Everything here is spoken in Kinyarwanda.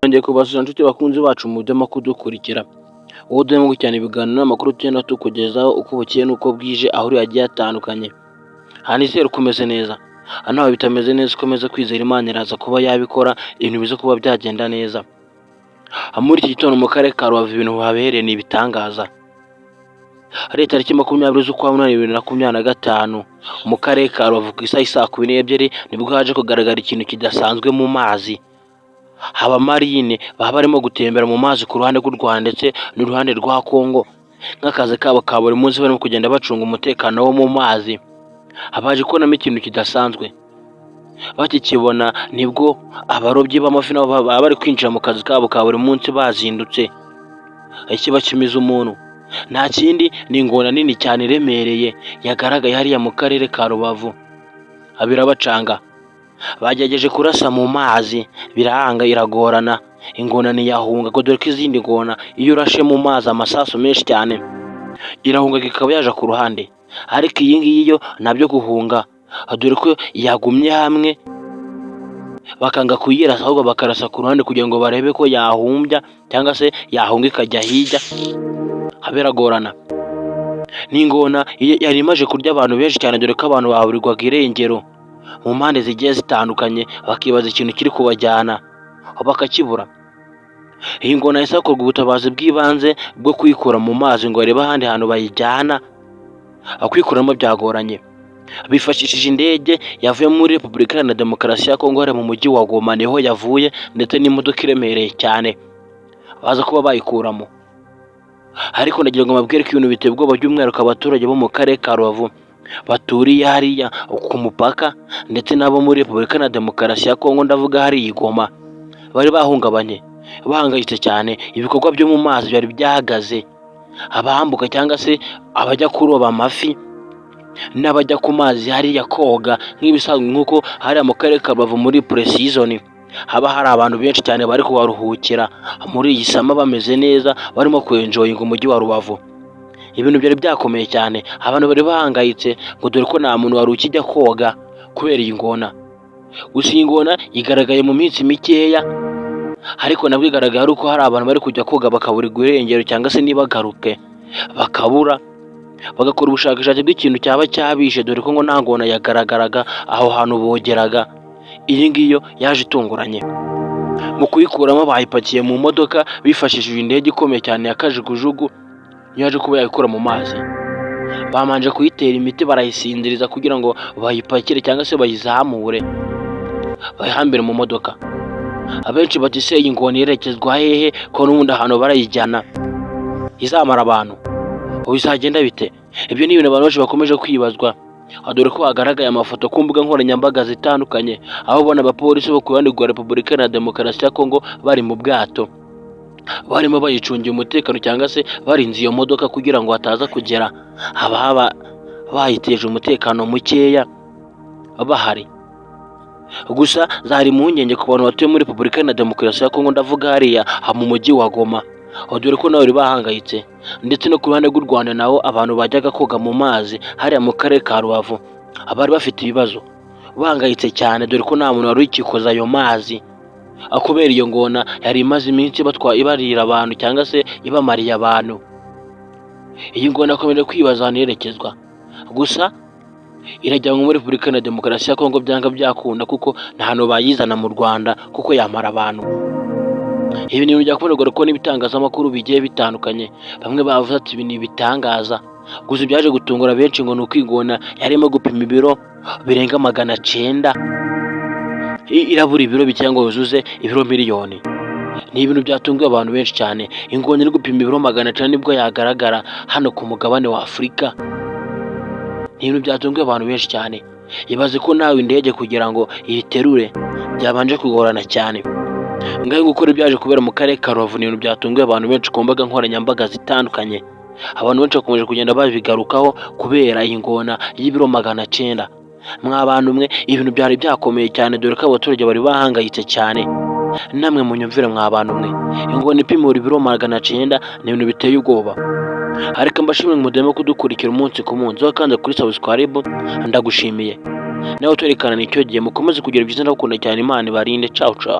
twongeye kubasuza nshuti bakunzi bacu mu byo kudukurikira uwo duhemo cyane ibiganiro n'amakuru tugenda tukugezaho uko bukeye n'uko bwije aho yagiye atandukanye. Hanizere kumeze neza, nawe bitameze neza ukomeza kwizera Imana iraza kuba yabikora ibintu bizo kuba byagenda neza. Muri iki gitondo mu karere ka Rubavu ibintu habereye ni ibitangaza. Hari tariki 20 z'ukwa munani 2025 mu karere ka Rubavu ku isaha saa 12 nibwo haje kugaragara ikintu kidasanzwe mu mazi. Abamarine baba barimo gutembera mu mazi ku ruhande rw'u Rwanda ndetse n'uruhande rwa Kongo nk'akazi kabo ka buri munsi, barimo kugenda bacunga umutekano wo mu mazi. Abaje kubonamo ikintu kidasanzwe, bakikibona nibwo abarobyi b'amafi nabo baba bari kwinjira mu kazi kabo ka buri munsi bazindutse. Ikiba kimiza umuntu nta kindi ni ingona nini cyane iremereye yagaragaye hariya mu karere ka Rubavu. Abirabacanga bagerageje kurasa mu mazi birahanga iragorana, ingona ntiyahunga ko dore ko izindi ngona iyo urashe mu mazi amasasu menshi cyane irahunga ikaba yaje ku ruhande, ariko iyi ngiyi yo nabyo guhunga dore ko yagumye hamwe bakanga kuyirasa ahubwo bakarasa ku ruhande kugira ngo barebe ko yahumbya cyangwa se yahunga ikajya hirya. Biragorana. Ni ingona yari imaje kurya abantu benshi cyane dore ko abantu baburirwaga irengero mu mpande zigiye zitandukanye, bakibaza ikintu kiri kubajyana bakakibura. Iyi ngona yahise hakorwa ubutabazi bw'ibanze bwo kuyikura mu mazi ngo barebe ahandi hantu bayijyana. Kwikuramo byagoranye, bifashishije indege yavuye muri Repubulika Iharanira Demokarasi ya Kongo mu mujyi wa Goma, niho yavuye ndetse n'imodoka iremereye cyane baza kuba bayikuramo. Ariko ndagira ngo mabwire ko ibintu biteye ubwoba by'umwihariko abaturage bo mu karere ka Rubavu baturiye hariya ku mupaka ndetse n'abo muri Repubulika Iharanira Demokarasi ya Kongo, ndavuga hari Goma, bari bahungabanye bahangayitse cyane. Ibikorwa byo mu mazi byari byahagaze, abahambuka cyangwa se abajya kuroba amafi n'abajya ku mazi hariya koga nk'ibisanzwe, nk'uko hariya mu karere ka Rubavu muri pre-season haba hari abantu benshi cyane bari kubaruhukira muri iyi sama bameze neza barimo kwenjoyinga umujyi wa Rubavu. Ibintu byari byakomeye cyane, abantu bari bahangayitse ngo dore ko nta muntu wari ukijya koga kubera iyi ngona. Gusa iyi ngona igaragaye mu minsi mikeya, ariko nabwo igaragaye ari uko hari abantu bari kujya koga bakaburirwa irengero cyangwa se ntibagaruke bakabura, bagakora ubushakashatsi bw'ikintu cyaba cyabishe dore ko ngo nta ngona yagaragaraga aho hantu bogeraga. Iyi ngiyo yaje itunguranye. Mu kuyikuramo bayipakiye mu modoka bifashishije indege ikomeye cyane ya kajugujugu, yaje kuba yayikura mu mazi. Bamanje kuyitera imiti barayisinziriza kugira ngo bayipakire cyangwa se bayizamure bayihambire mu modoka. Abenshi bati se iyi ngona yerekezwa hehe ko n'ubundi ahantu barayijyana izamara abantu, bizagenda bite? Ibyo ni ibintu abantu benshi bakomeje kwibazwa, dore ko hagaragaye amafoto ku mbuga nkoranyambaga zitandukanye aho ubona abapolisi bo ku ruhande rwa Repubulika Iharanira Demokarasi ya Kongo bari mu bwato barimo bayicungira umutekano cyangwa se barinze iyo modoka kugira ngo hataza kugera ababa bayiteje umutekano mukeya bahari. Gusa zari impungenge ku bantu batuye muri Repubulika Iharanira Demokarasi ya Kongo, ndavuga hariya mu mujyi wa Goma, dore ko nawe bari bahangayitse, ndetse no ku ruhande rw'u Rwanda naho abantu bajyaga koga mu mazi hariya mu karere ka Rubavu abari bafite ibibazo bahangayitse cyane dore ko nta muntu wari ukikoza ayo mazi kubera iyo ngona yari imaze iminsi ibarira abantu cyangwa se ibamariye abantu. Iyi ngona akomeje kwibaza ahantu yerekezwa, gusa irajyanwa muri Repubulika Iharanira Demokarasi ya Kongo byanga byakunda kuko nta hantu bayizana mu Rwanda kuko yamara abantu. Ibi ni ibintu byakomerwa ko n'ibitangazamakuru bigiye bitandukanye, bamwe bavuze ati ibi ni ibitangaza. Gusa byaje gutungura benshi ngo ni uko ingona yarimo gupima ibiro birenga 900, irabura ibiro bike ngo yuzuze ibiro miliyoni. Ni ibintu byatunguye abantu benshi cyane. Ingona iri gupima ibiro 900 nibwo yagaragara hano ku mugabane wa Afurika. Ni ibintu byatunguye abantu benshi cyane. Ibaze ko nawe indege kugira ngo iyiterure byabanje kugorana cyane. Ngaho gukora ibyaje kubera mu karere ka Rubavu ni ibintu byatunguye abantu benshi ku mbuga nkoranyambaga zitandukanye. Abantu benshi bakomeje kugenda babigarukaho kubera iyi ngona y'ibiro 900. Mwabantu mwe ibintu byari byakomeye cyane dore ko abaturage bari bahangayitse cyane. Namwe munyumvire mwabantu mwe, ingona ipimura ibiro 900 ni ibintu biteye ubwoba. Ariko mbashimwe mudemo kudukurikira umunsi ku munsi, kandi kuri subscribe ndagushimiye. Nawe twerekana nicyo gihe mukomeze kugira byiza, ndakunda cyane. Imana ibarinde. Ciao ciao.